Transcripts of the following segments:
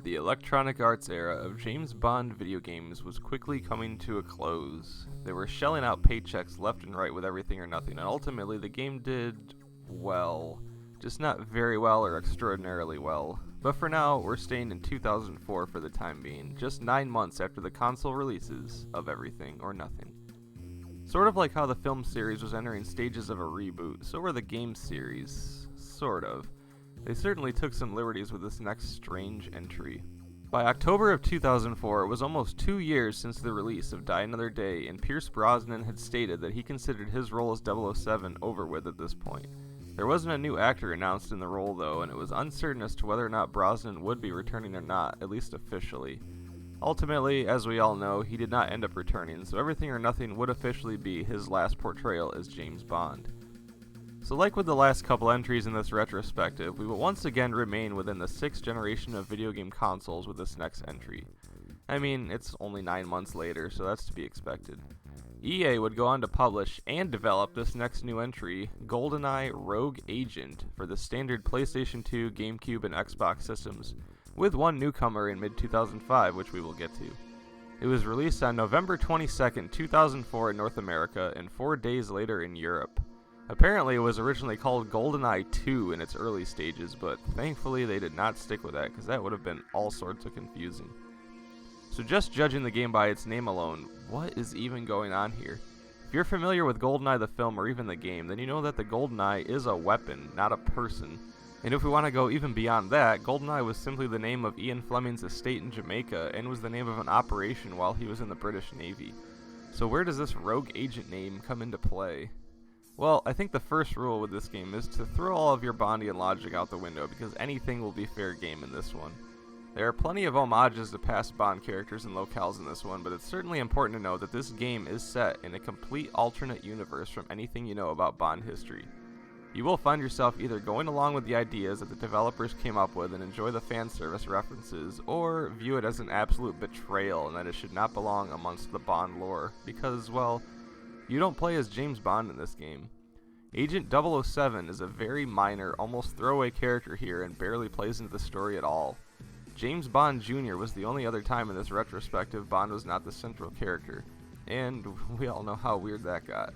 The Electronic Arts era of James Bond video games was quickly coming to a close. They were shelling out paychecks left and right with everything or nothing, and ultimately the game did well. Just not very well or extraordinarily well. But for now, we're staying in 2004 for the time being, just 9 months after the console releases of Everything or Nothing. Sort of like how the film series was entering stages of a reboot, so were the game series. Sort of. They certainly took some liberties with this next strange entry. By October of 2004, it was almost 2 years since the release of Die Another Day, and Pierce Brosnan had stated that he considered his role as 007 over with at this point. There wasn't a new actor announced in the role though, and it was uncertain as to whether or not Brosnan would be returning or not, at least officially. Ultimately, as we all know, he did not end up returning, so Everything or Nothing would officially be his last portrayal as James Bond. So like with the last couple entries in this retrospective, we will once again remain within the 6th generation of video game consoles with this next entry. I mean, it's only 9 months later, so that's to be expected. EA would go on to publish and develop this next new entry, GoldenEye Rogue Agent, for the standard PlayStation 2, GameCube, and Xbox systems, with one newcomer in mid-2005, which we will get to. It was released on November 22nd, 2004 in North America, and 4 days later in Europe. Apparently it was originally called GoldenEye 2 in its early stages, but thankfully they did not stick with that because that would have been all sorts of confusing. So just judging the game by its name alone, what is even going on here? If you're familiar with GoldenEye the film or even the game, then you know that the GoldenEye is a weapon, not a person. And if we want to go even beyond that, GoldenEye was simply the name of Ian Fleming's estate in Jamaica and was the name of an operation while he was in the British Navy. So where does this rogue agent name come into play? Well, I think the first rule with this game is to throw all of your Bondian logic out the window because anything will be fair game in this one. There are plenty of homages to past Bond characters and locales in this one, but it's certainly important to know that this game is set in a complete alternate universe from anything you know about Bond history. You will find yourself either going along with the ideas that the developers came up with and enjoy the fan service references, or view it as an absolute betrayal and that it should not belong amongst the Bond lore, because, well, you don't play as James Bond in this game. Agent 007 is a very minor, almost throwaway character here and barely plays into the story at all. James Bond Jr. was the only other time in this retrospective Bond was not the central character, and we all know how weird that got.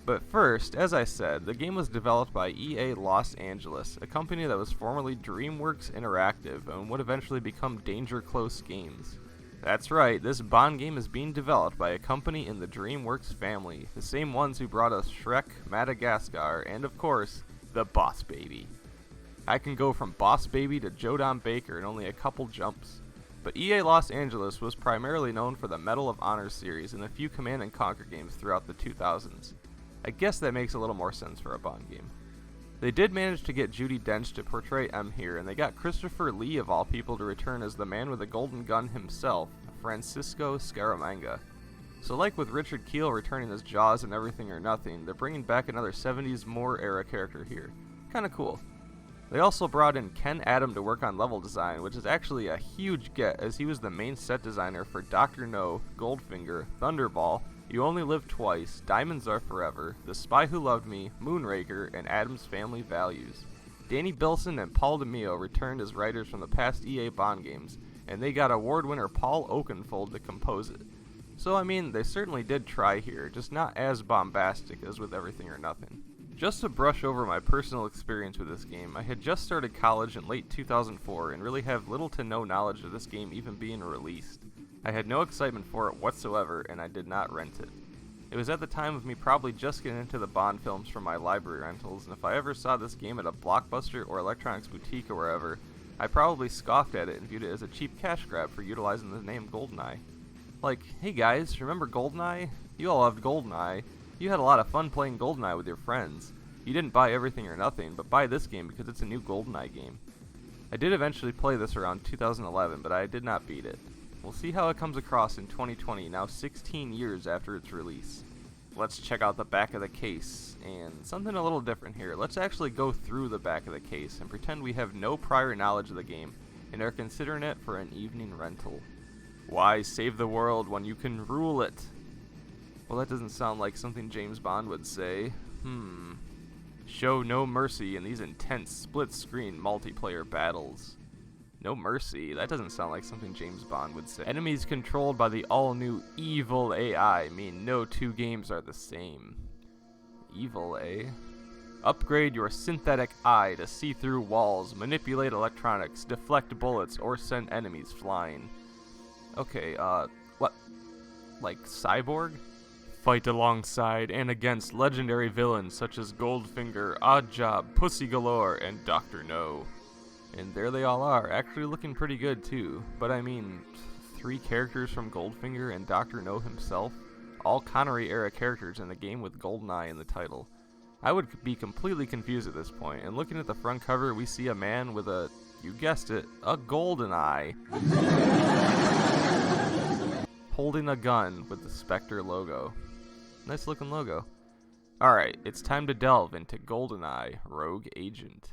But first, as I said, the game was developed by EA Los Angeles, a company that was formerly DreamWorks Interactive and would eventually become Danger Close Games. That's right, this Bond game is being developed by a company in the DreamWorks family, the same ones who brought us Shrek, Madagascar, and of course, the Boss Baby. I can go from Boss Baby to Joe Don Baker in only a couple jumps. But EA Los Angeles was primarily known for the Medal of Honor series and a few Command & Conquer games throughout the 2000s. I guess that makes a little more sense for a Bond game. They did manage to get Judi Dench to portray M here, and they got Christopher Lee of all people to return as the man with the golden gun himself, Francisco Scaramanga. So like with Richard Kiel returning as Jaws and Everything or Nothing, they're bringing back another 70s Moore era character here. Kinda cool. They also brought in Ken Adam to work on level design, which is actually a huge get as he was the main set designer for Dr. No, Goldfinger, Thunderball, You Only Live Twice, Diamonds Are Forever, The Spy Who Loved Me, Moonraker, and Addams Family Values. Danny Bilson and Paul DeMeo returned as writers from the past EA Bond games, and they got award winner Paul Oakenfold to compose it. So I mean, they certainly did try here, just not as bombastic as with Everything or Nothing. Just to brush over my personal experience with this game, I had just started college in late 2004 and really have little to no knowledge of this game even being released. I had no excitement for it whatsoever, and I did not rent it. It was at the time of me probably just getting into the Bond films from my library rentals, and if I ever saw this game at a Blockbuster or Electronics Boutique or wherever, I probably scoffed at it and viewed it as a cheap cash grab for utilizing the name GoldenEye. Like, hey guys, remember GoldenEye? You all loved GoldenEye. You had a lot of fun playing GoldenEye with your friends. You didn't buy Everything or Nothing, but buy this game because it's a new GoldenEye game. I did eventually play this around 2011, but I did not beat it. We'll see how it comes across in 2020, now 16 years after its release. Let's check out the back of the case, and something a little different here. Let's actually go through the back of the case and pretend we have no prior knowledge of the game and are considering it for an evening rental. Why save the world when you can rule it? Well, that doesn't sound like something James Bond would say. Show no mercy in these intense split-screen multiplayer battles. No mercy. That doesn't sound like something James Bond would say. Enemies controlled by the all-new evil AI mean no two games are the same. Evil, eh? Upgrade your synthetic eye to see through walls, manipulate electronics, deflect bullets, or send enemies flying. Okay, what? Like Cyborg? Fight alongside and against legendary villains such as Goldfinger, Oddjob, Pussy Galore, and Dr. No. And there they all are, actually looking pretty good too. But I mean, 3 characters from Goldfinger and Dr. No himself, all Connery-era characters in the game with GoldenEye in the title. I would be completely confused at this point, and looking at the front cover, we see a man with a, you guessed it, a GoldenEye, holding a gun with the Spectre logo. Nice looking logo. Alright, it's time to delve into GoldenEye Rogue Agent.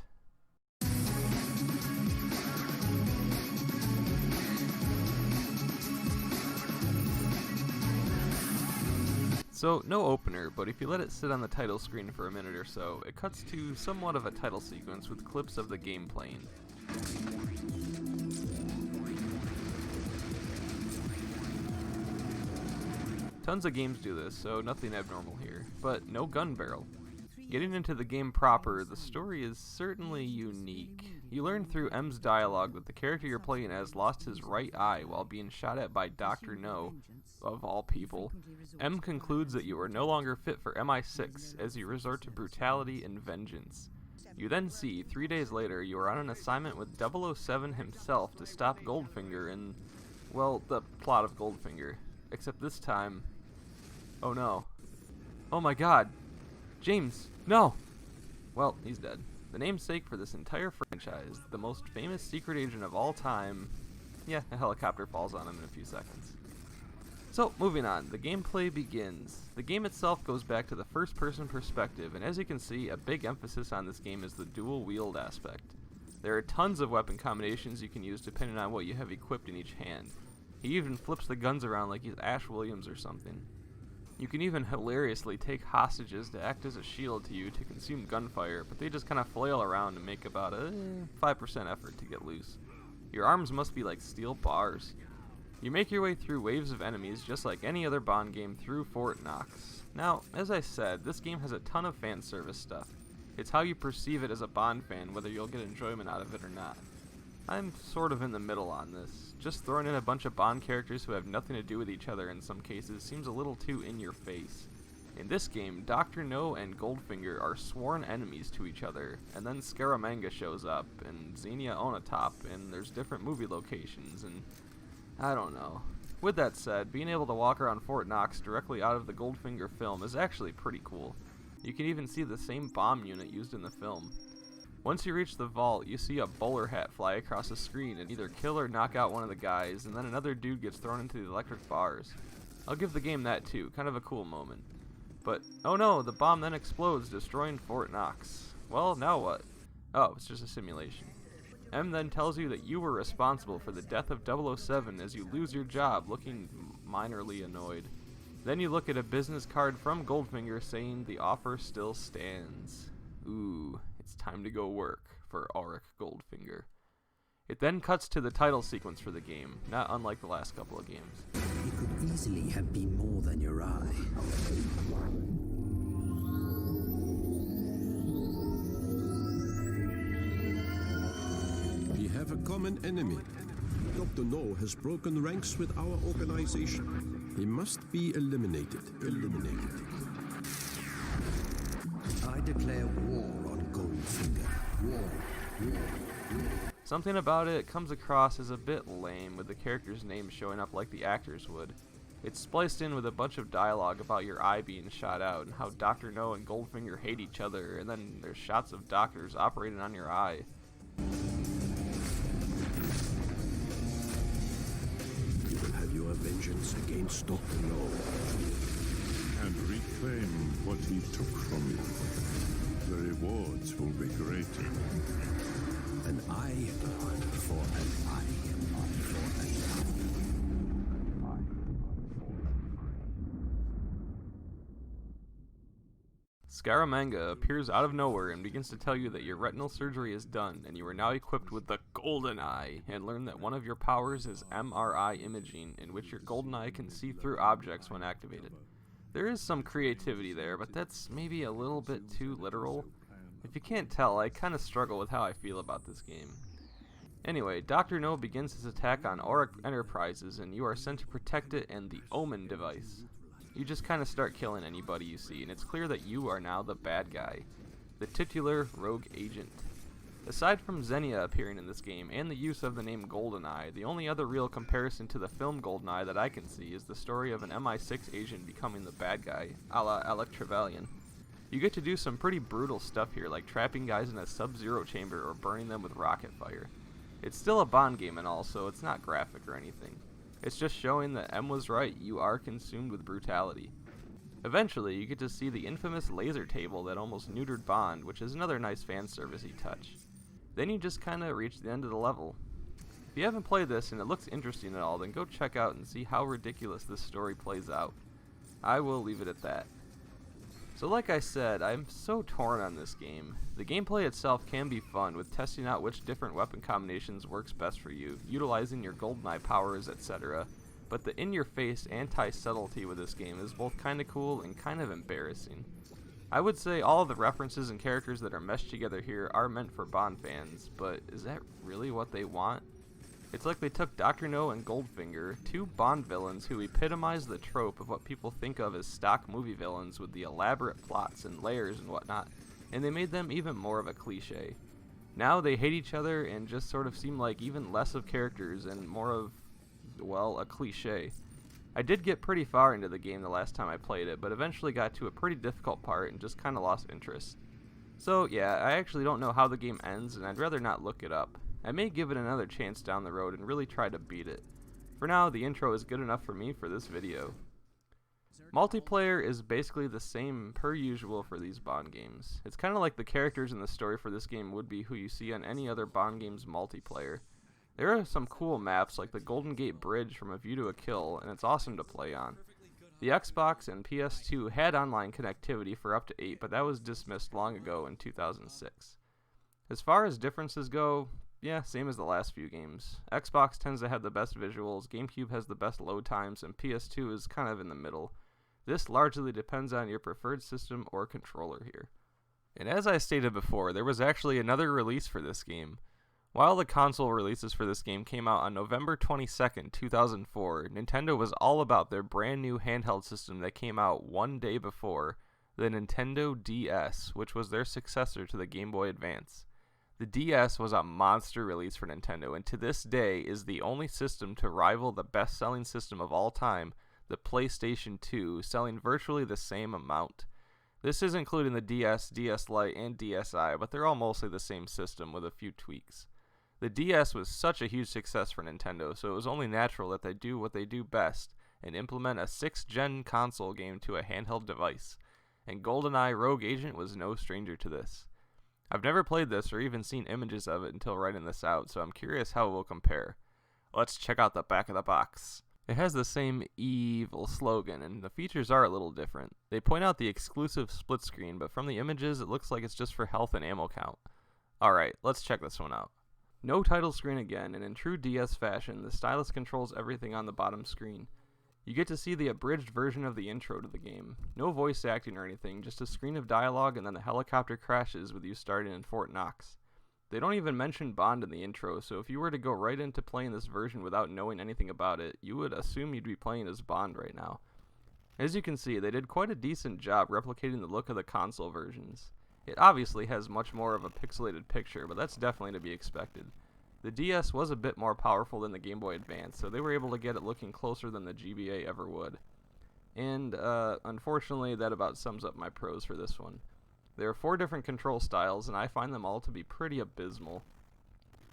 So, no opener, but if you let it sit on the title screen for a minute or so, it cuts to somewhat of a title sequence with clips of the game playing. Tons of games do this, so nothing abnormal here, but no gun barrel. Getting into the game proper, the story is certainly unique. You learn through M's dialogue that the character you're playing as lost his right eye while being shot at by Dr. No, of all people. M concludes that you are no longer fit for MI6 as you resort to brutality and vengeance. You then see, 3 days later, you are on an assignment with 007 himself to stop Goldfinger in, well, the plot of Goldfinger. Except this time, oh no. Oh my god. James, no! Well, he's dead. The namesake for this entire franchise, the most famous secret agent of all time, yeah, a helicopter falls on him in a few seconds. So, moving on, the gameplay begins. The game itself goes back to the first-person perspective, and as you can see, a big emphasis on this game is the dual-wield aspect. There are tons of weapon combinations you can use depending on what you have equipped in each hand. He even flips the guns around like he's Ash Williams or something. You can even hilariously take hostages to act as a shield to you to consume gunfire, but they just kind of flail around and make about a 5% effort to get loose. Your arms must be like steel bars. You make your way through waves of enemies just like any other Bond game through Fort Knox. Now, as I said, this game has a ton of fan service stuff. It's how you perceive it as a Bond fan, whether you'll get enjoyment out of it or not. I'm sort of in the middle on this. Just throwing in a bunch of Bond characters who have nothing to do with each other in some cases seems a little too in your face. In this game, Dr. No and Goldfinger are sworn enemies to each other, and then Scaramanga shows up, and Xenia Onatop, and there's different movie locations, and I don't know. With that said, being able to walk around Fort Knox directly out of the Goldfinger film is actually pretty cool. You can even see the same bomb unit used in the film. Once you reach the vault, you see a bowler hat fly across the screen and either kill or knock out one of the guys, and then another dude gets thrown into the electric bars. I'll give the game that too, kind of a cool moment. But, oh no, the bomb then explodes, destroying Fort Knox. Well, now what? Oh, it's just a simulation. M then tells you that you were responsible for the death of 007 as you lose your job, looking minorly annoyed. Then you look at a business card from Goldfinger saying the offer still stands. Ooh, it's time to go work for Auric Goldfinger. It then cuts to the title sequence for the game, not unlike the last couple of games. It could easily have been more than your eye. We have a common enemy. Dr. No has broken ranks with our organization. He must be eliminated. I declare war on Goldfinger. War. Something about it comes across as a bit lame, with the characters' names showing up like the actors would. It's spliced in with a bunch of dialogue about your eye being shot out and how Dr. No and Goldfinger hate each other, and then there's shots of doctors operating on your eye. You will have your vengeance against Dr. No. And reclaim what he took from you. The rewards will be great. An eye for an eye. Scaramanga appears out of nowhere and begins to tell you that your retinal surgery is done and you are now equipped with the GoldenEye, and learn that one of your powers is MRI imaging, in which your GoldenEye can see through objects when activated. There is some creativity there, but that's maybe a little bit too literal. If you can't tell, I kind of struggle with how I feel about this game. Anyway, Dr. No begins his attack on Auric Enterprises, and you are sent to protect it and the Omen device. You just kind of start killing anybody you see, and it's clear that you are now the bad guy, the titular rogue agent. Aside from Xenia appearing in this game and the use of the name GoldenEye, the only other real comparison to the film GoldenEye that I can see is the story of an MI6 agent becoming the bad guy, a la Alec Trevelyan. You get to do some pretty brutal stuff here, like trapping guys in a sub-zero chamber or burning them with rocket fire. It's still a Bond game and all, so it's not graphic or anything. It's just showing that M was right, you are consumed with brutality. Eventually, you get to see the infamous laser table that almost neutered Bond, which is another nice fan servicey touch. Then you just kinda reach the end of the level. If you haven't played this and it looks interesting at all, then go check out and see how ridiculous this story plays out. I will leave it at that. So like I said, I'm so torn on this game. The gameplay itself can be fun, with testing out which different weapon combinations works best for you, utilizing your GoldenEye powers, etc. But the in-your-face anti-subtlety with this game is both kinda cool and kind of embarrassing. I would say all of the references and characters that are meshed together here are meant for Bond fans, but is that really what they want? It's like they took Dr. No and Goldfinger, two Bond villains who epitomize the trope of what people think of as stock movie villains with the elaborate plots and layers and whatnot, and they made them even more of a cliche. Now they hate each other and just sort of seem like even less of characters and more of, well, a cliche. I did get pretty far into the game the last time I played it, but eventually got to a pretty difficult part and just kinda lost interest. So yeah, I actually don't know how the game ends, and I'd rather not look it up. I may give it another chance down the road and really try to beat it. For now, the intro is good enough for me for this video. Multiplayer is basically the same per usual for these Bond games. It's kinda like the characters in the story for this game would be who you see on any other Bond game's multiplayer. There are some cool maps like the Golden Gate Bridge from A View to a Kill, and it's awesome to play on. The Xbox and PS2 had online connectivity for up to 8, but that was dismissed long ago in 2006. As far as differences go, yeah, same as the last few games. Xbox tends to have the best visuals, GameCube has the best load times, and PS2 is kind of in the middle. This largely depends on your preferred system or controller here. And as I stated before, there was actually another release for this game. While the console releases for this game came out on November 22nd, 2004, Nintendo was all about their brand new handheld system that came out one day before, the Nintendo DS, which was their successor to the Game Boy Advance. The DS was a monster release for Nintendo, and to this day is the only system to rival the best-selling system of all time, the PlayStation 2, selling virtually the same amount. This is including the DS, DS Lite, and DSi, but they're all mostly the same system with a few tweaks. The DS was such a huge success for Nintendo, so it was only natural that they do what they do best and implement a 6th-gen console game to a handheld device, and GoldenEye Rogue Agent was no stranger to this. I've never played this or even seen images of it until writing this out, so I'm curious how it will compare. Let's check out the back of the box. It has the same evil slogan, and the features are a little different. They point out the exclusive split screen, but from the images it looks like it's just for health and ammo count. Alright, let's check this one out. No title screen again, and in true DS fashion, the stylus controls everything on the bottom screen. You get to see the abridged version of the intro to the game. No voice acting or anything, just a screen of dialogue and then the helicopter crashes with you starting in Fort Knox. They don't even mention Bond in the intro, so if you were to go right into playing this version without knowing anything about it, you would assume you'd be playing as Bond right now. As you can see, they did quite a decent job replicating the look of the console versions. It obviously has much more of a pixelated picture, but that's definitely to be expected. The DS was a bit more powerful than the Game Boy Advance, so they were able to get it looking closer than the GBA ever would. And, unfortunately, that about sums up my pros for this one. There are 4 different control styles, and I find them all to be pretty abysmal.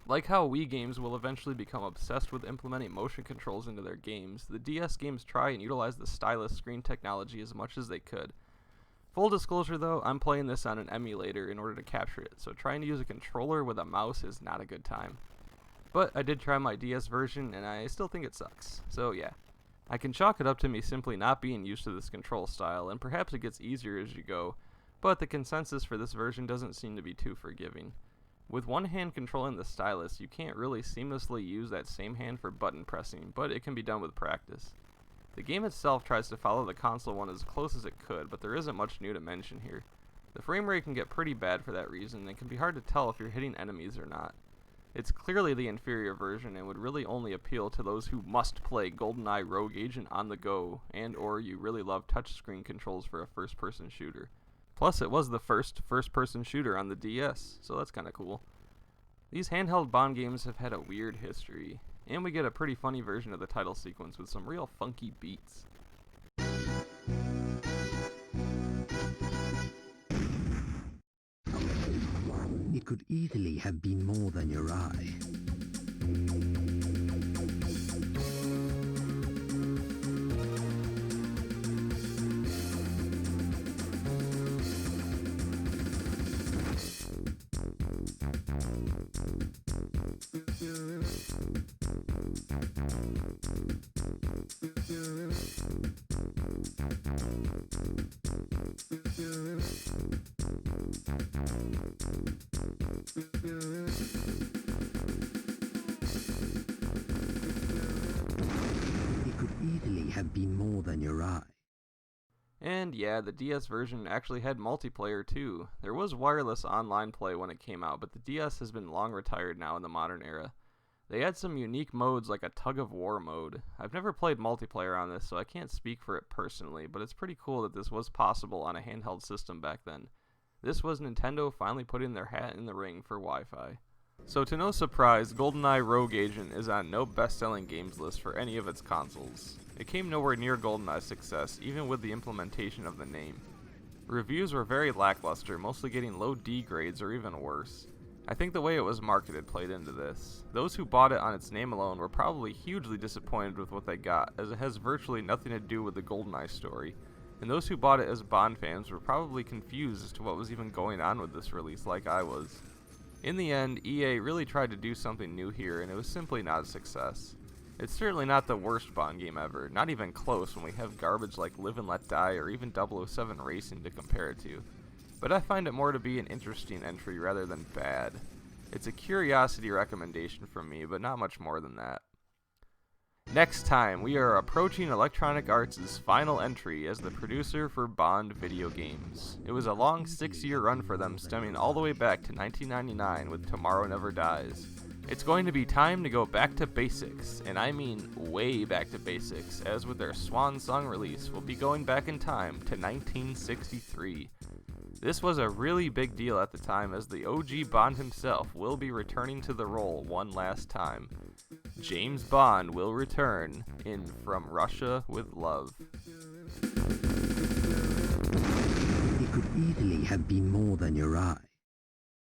Like how Wii games will eventually become obsessed with implementing motion controls into their games, the DS games try and utilize the stylus screen technology as much as they could. Full disclosure though, I'm playing this on an emulator in order to capture it, so trying to use a controller with a mouse is not a good time. But I did try my DS version, and I still think it sucks. So yeah, I can chalk it up to me simply not being used to this control style, and perhaps it gets easier as you go. but the consensus for this version doesn't seem to be too forgiving. With one hand controlling the stylus, you can't really seamlessly use that same hand for button pressing, but it can be done with practice. The game itself tries to follow the console one as close as it could, but there isn't much new to mention here. The frame rate can get pretty bad for that reason, and it can be hard to tell if you're hitting enemies or not. It's clearly the inferior version and would really only appeal to those who must play GoldenEye Rogue Agent on the go, and or you really love touchscreen controls for a first-person shooter. Plus, it was the first first-person shooter on the DS, so that's kinda cool. These handheld Bond games have had a weird history, and we get a pretty funny version of the title sequence with some real funky beats. It could easily have been more than your eye. It could easily have been more than your eye. And yeah, the DS version actually had multiplayer too. There was wireless online play when it came out, but the DS has been long retired now in the modern era. They had some unique modes like a tug-of-war mode. I've never played multiplayer on this, so I can't speak for it personally, but it's pretty cool that this was possible on a handheld system back then. This was Nintendo finally putting their hat in the ring for Wi-Fi. So to no surprise, GoldenEye Rogue Agent is on no best-selling games list for any of its consoles. It came nowhere near GoldenEye's success, even with the implementation of the name. Reviews were very lackluster, mostly getting low D grades or even worse. I think the way it was marketed played into this. Those who bought it on its name alone were probably hugely disappointed with what they got, as it has virtually nothing to do with the GoldenEye story. And those who bought it as Bond fans were probably confused as to what was even going on with this release, like I was. In the end, EA really tried to do something new here, and it was simply not a success. It's certainly not the worst Bond game ever, not even close when we have garbage like Live and Let Die or even 007 Racing to compare it to. But I find it more to be an interesting entry rather than bad. It's a curiosity recommendation from me, but not much more than that. Next time, we are approaching Electronic Arts' final entry as the producer for Bond video games. It was a long 6-year run for them, stemming all the way back to 1999 with Tomorrow Never Dies. It's going to be time to go back to basics, and I mean way back to basics, as with their swan song release, we'll be going back in time to 1963. This was a really big deal at the time, as the OG Bond himself will be returning to the role one last time. James Bond will return in From Russia with Love. It could easily have been more than your eye.